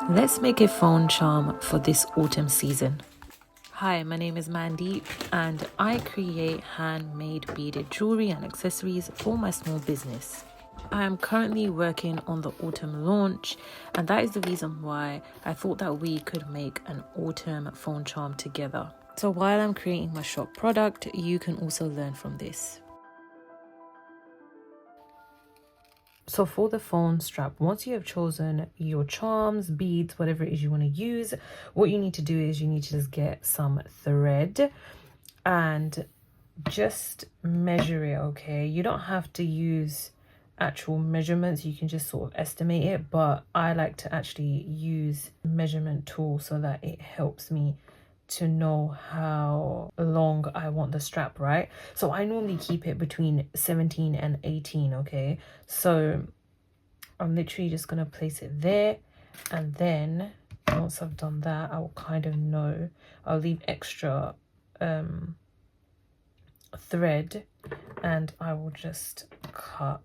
Let's make a phone charm for this autumn season. Hi, my name is Mandeep and I create handmade beaded jewelry and accessories for my small business. I am currently working on the autumn launch, and that is the reason why I thought that we could make an autumn phone charm together. So while I'm creating my shop product, you can also learn from this. So for the phone strap, once you have chosen your charms, beads, whatever it is you want to use, what you need to do is you need to just get some thread and just measure it, okay? You don't have to use actual measurements, you can just sort of estimate it, but I like to actually use measurement tool so that it helps me to know how long I want the strap, right? So I normally keep it between 17 and 18, okay? So I'm literally just gonna place it there, and then once I've done that, I will kind of know. I'll leave extra thread, and I will just cut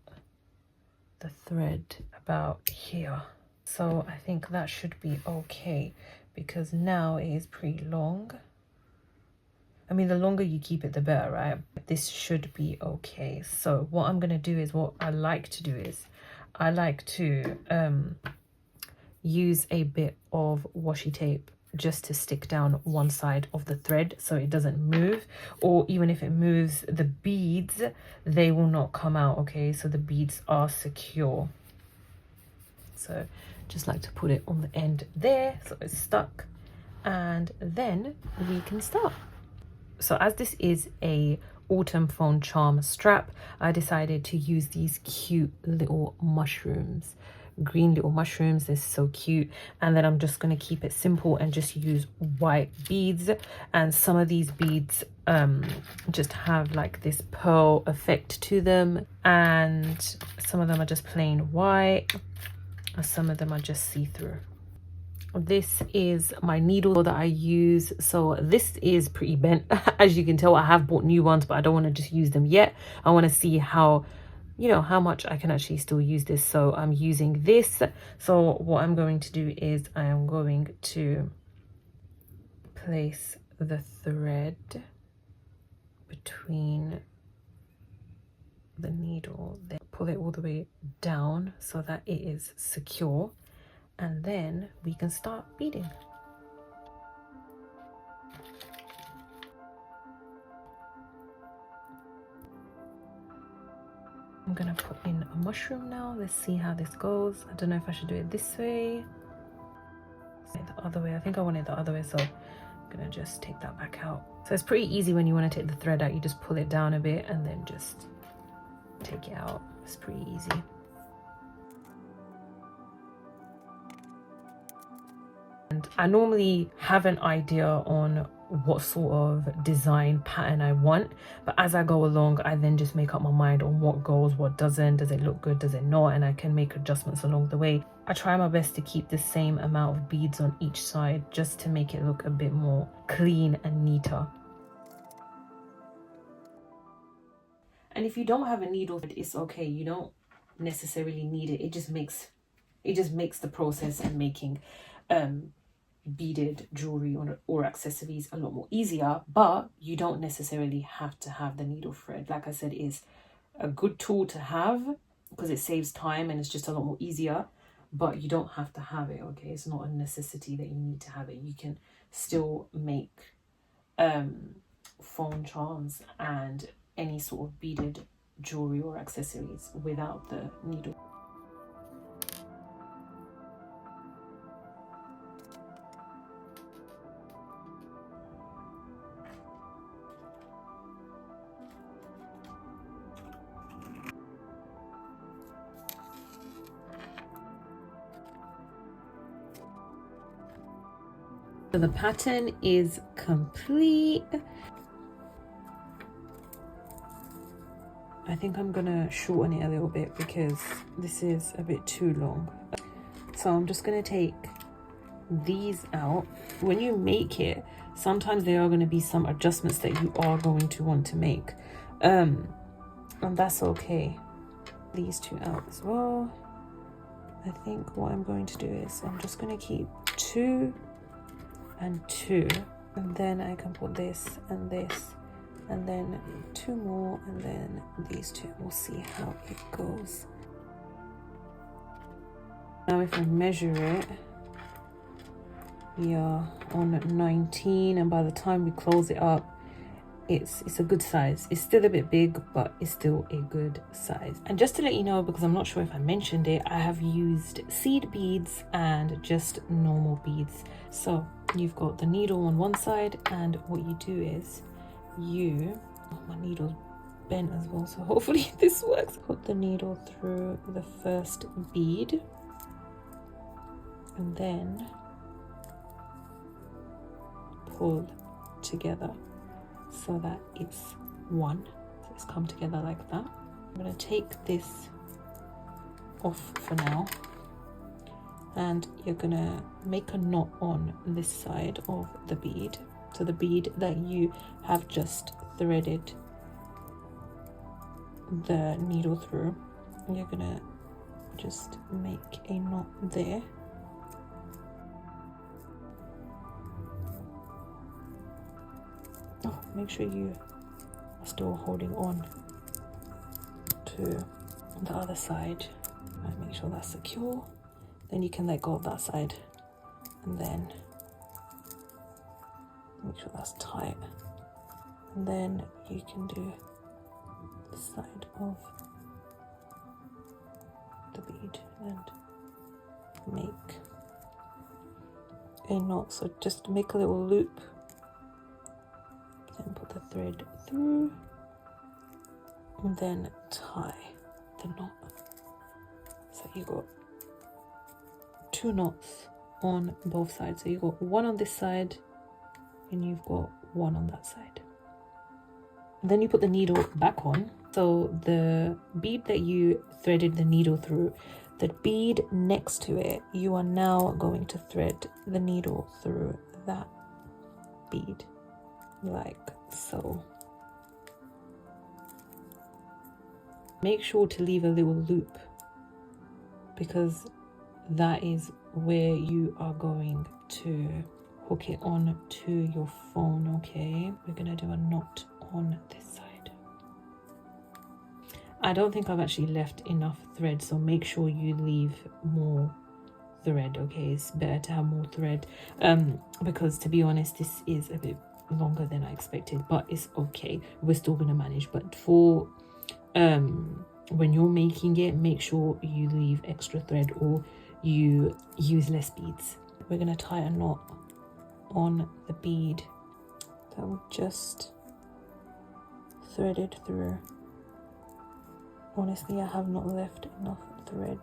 the thread about here. So I think that should be okay, because now it is pretty long. I mean, the longer you keep it, the better, right? This should be okay. So what I'm gonna do is, what I like to do is, I like to use a bit of washi tape just to stick down one side of the thread so it doesn't move, or even if it moves, the beads, they will not come out, okay? So the beads are secure. So just like to put it on the end there so it's stuck, and then we can start. So as this is a autumn phone charm strap, I decided to use these cute little mushrooms, green little mushrooms. They're so cute. And then I'm just going to keep it simple and just use white beads, and some of these beads just have like this pearl effect to them, and some of them are just plain white, and some of them are just see-through. This is my needle that I use. So this is pretty bent. As you can tell, I have bought new ones, but I don't want to just use them yet. I want to see how, you know, how much I can actually still use this. So I'm using this. So what I'm going to do is I am going to place the thread between the needle, then pull it all the way down so that it is secure, and then we can start beading. I'm gonna put in a mushroom now. Let's see how this goes. I don't know if I should do it this way, the other way. I think I want it the other way, so I'm gonna just take that back out. So it's pretty easy when you want to take the thread out. You just pull it down a bit and then just take it out. It's pretty easy. And I normally have an idea on what sort of design pattern I want, but as I go along, I then just make up my mind on what goes, what doesn't, does it look good, does it not, and I can make adjustments along the way. I try my best to keep the same amount of beads on each side just to make it look a bit more clean and neater. And if you don't have a needle, it's okay. You don't necessarily need it. It just makes the process and making beaded jewelry or accessories a lot more easier, but you don't necessarily have to have the needle thread. Like I said, it is a good tool to have because it saves time and it's just a lot more easier, but you don't have to have it, okay? It's not a necessity that you need to have it. You can still make phone charms and any sort of beaded jewelry or accessories without the needle. So the pattern is complete. I think I'm gonna shorten it a little bit because this is a bit too long. So I'm just gonna take these out. When you make it, sometimes there are going to be some adjustments that you are going to want to make, and that's okay. These two out as well. I think what I'm going to do is I'm just going to keep 2 and 2, and then I can put this and this, and then 2 more, and then these 2. We'll see how it goes. Now if I measure it, we are on 19, and by the time we close it up, it's a good size. It's still a bit big, but it's still a good size. And just to let you know, because I'm not sure if I mentioned it, I have used seed beads and just normal beads. So you've got the needle on one side, and what you do is my needle's bent as well, so hopefully this works. Put the needle through the first bead, and then pull together so that it's one. So it's come together like that. I'm going to take this off for now, and you're going to make a knot on this side of the bead. So the bead that you have just threaded the needle through, you're going to just make a knot there. Oh, make sure you are still holding on to the other side, and make sure that's secure. Then you can let go of that side, and then make sure that's tight, and then you can do the side of the bead and make a knot. So just make a little loop, then put the thread through, and then tie the knot. So you got 2 knots on both sides. So you got one on this side, and you've got one on that side. And then you put the needle back on. So the bead that you threaded the needle through, the bead next to it, you are now going to thread the needle through that bead, like so. Make sure to leave a little loop, because that is where you are going to hook it on to your phone. Okay, we're gonna do a knot on this side. I don't think I've actually left enough thread, so make sure you leave more thread. Okay, it's better to have more thread, because to be honest, this is a bit longer than I expected, but it's okay, we're still gonna manage. But for when you're making it, make sure you leave extra thread or you use less beads. We're gonna tie a knot on the bead that we just threaded through. Honestly, I have not left enough thread.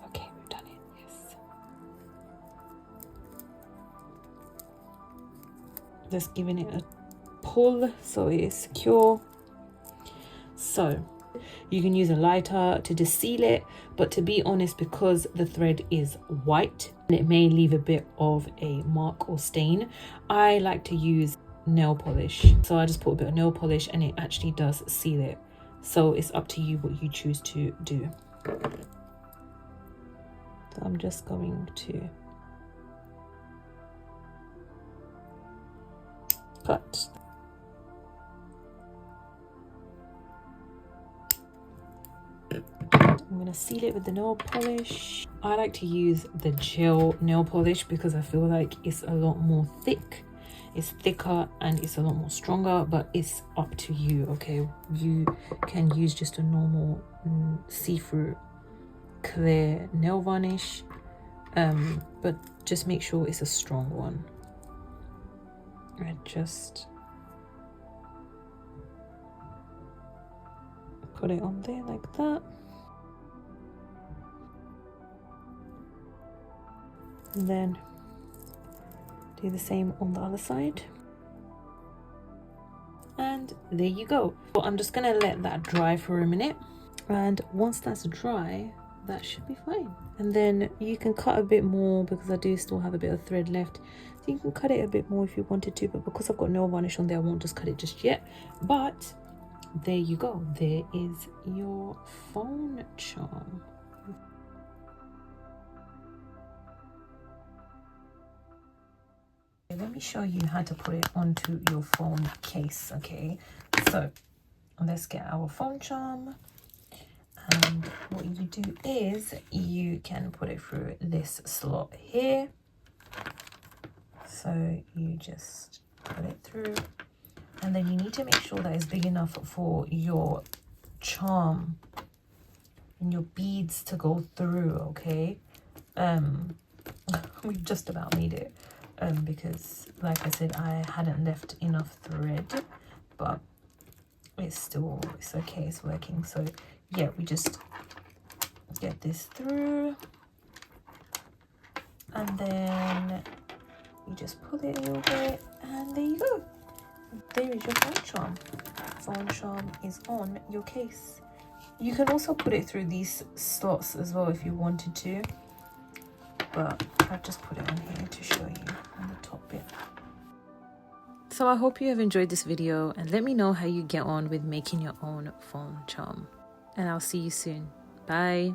Okay, we've done it, yes. Just giving it a pull so it is secure. So you can use a lighter to just seal it, but to be honest, because the thread is white and it may leave a bit of a mark or stain, I like to use nail polish. So I just put a bit of nail polish and it actually does seal it. So it's up to you what you choose to do. So I'm just going to cut. I'm going to seal it with the nail polish. I like to use the gel nail polish because I feel like it's a lot more thick. It's thicker and it's a lot more stronger, but it's up to you, okay? You can use just a normal see-through clear nail varnish, but just make sure it's a strong one. I just put it on there like that. And then do the same on the other side. And there you go. So I'm just gonna let that dry for a minute. And once that's dry, that should be fine. And then you can cut a bit more because I do still have a bit of thread left. So you can cut it a bit more if you wanted to, but because I've got nail varnish on there, I won't just cut it just yet. But there you go. There is your phone charm. Let me show you how to put it onto your phone case, okay? So let's get our phone charm. And what you do is you can put it through this slot here. So you just put it through, and then you need to make sure that it's big enough for your charm and your beads to go through, okay? We just about made it, because like I said, I hadn't left enough thread, but it's okay, it's working. So yeah, we just get this through, and then you just pull it a little bit, and there you go. There is your phone charm. Phone charm is on your case. You can also put it through these slots as well if you wanted to, but I've just put it on here to show you on the top bit. So I hope you have enjoyed this video, and let me know how you get on with making your own phone charm. And I'll see you soon. Bye.